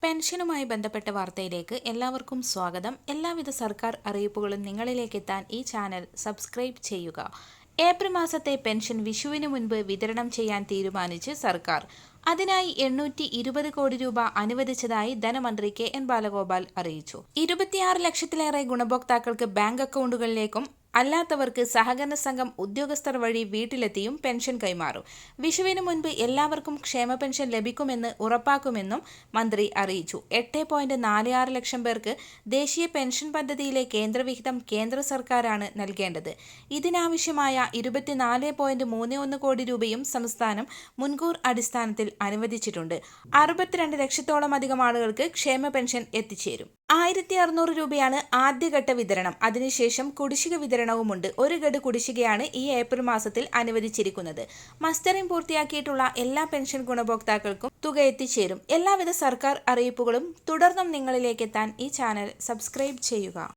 പെൻഷനുമായി ബന്ധപ്പെട്ട വാർത്തയിലേക്ക് എല്ലാവർക്കും സ്വാഗതം. എല്ലാവിധ സർക്കാർ അറിയിപ്പുകളും നിങ്ങളിലേക്ക് എത്താൻ ഈ ചാനൽ സബ്സ്ക്രൈബ് ചെയ്യുക. ഏപ്രിൽ മാസത്തെ പെൻഷൻ വിഷുവിന് മുൻപ് വിതരണം ചെയ്യാൻ തീരുമാനിച്ച് സർക്കാർ. അതിനായി 820 കോടി രൂപ അനുവദിച്ചതായി ധനമന്ത്രി കെ.എൻ. ബാലഗോപാൽ അറിയിച്ചു. 26 ലക്ഷത്തിലേറെ ഗുണഭോക്താക്കൾക്ക് ബാങ്ക് അക്കൗണ്ടുകളിലേക്കും അല്ലാത്തവർക്ക് സഹകരണ സംഘം ഉദ്യോഗസ്ഥർ വഴി വീട്ടിലെത്തിയും പെൻഷൻ കൈമാറും. വിഷുവിന് മുൻപ് എല്ലാവർക്കും ക്ഷേമ പെൻഷൻ ലഭിക്കുമെന്ന് ഉറപ്പാക്കുമെന്നും മന്ത്രി അറിയിച്ചു. 8.46 ലക്ഷം പേർക്ക് ദേശീയ പെൻഷൻ പദ്ധതിയിലെ കേന്ദ്രവിഹിതം കേന്ദ്ര സർക്കാരാണ് നൽകേണ്ടത്. ഇതിനാവശ്യമായ 24.31 കോടി രൂപയും സംസ്ഥാനം മുൻകൂർ അടിസ്ഥാനത്തിൽ അനുവദിച്ചിട്ടുണ്ട്. 62 ലക്ഷത്തോളം അധികം ആളുകൾക്ക് ക്ഷേമ പെൻഷൻ എത്തിച്ചേരും. 1600 രൂപയാണ് ആദ്യഘട്ട വിതരണം. അതിനുശേഷം കുടിശ്ശിക വിതരണവുമുണ്ട്. ഒരു ഗഡു കുടിശ്ശികയാണ് ഈ ഏപ്രിൽ മാസത്തിൽ അനുവദിച്ചിരിക്കുന്നത്. മസ്റ്ററിംഗ് പൂർത്തിയാക്കിയിട്ടുള്ള എല്ലാ പെൻഷൻ ഗുണഭോക്താക്കൾക്കും തുക എത്തിച്ചേരും. എല്ലാവിധ സർക്കാർ അറിയിപ്പുകളും തുടർന്നും നിങ്ങളിലേക്ക് എത്താൻ ഈ ചാനൽ സബ്സ്ക്രൈബ് ചെയ്യുക.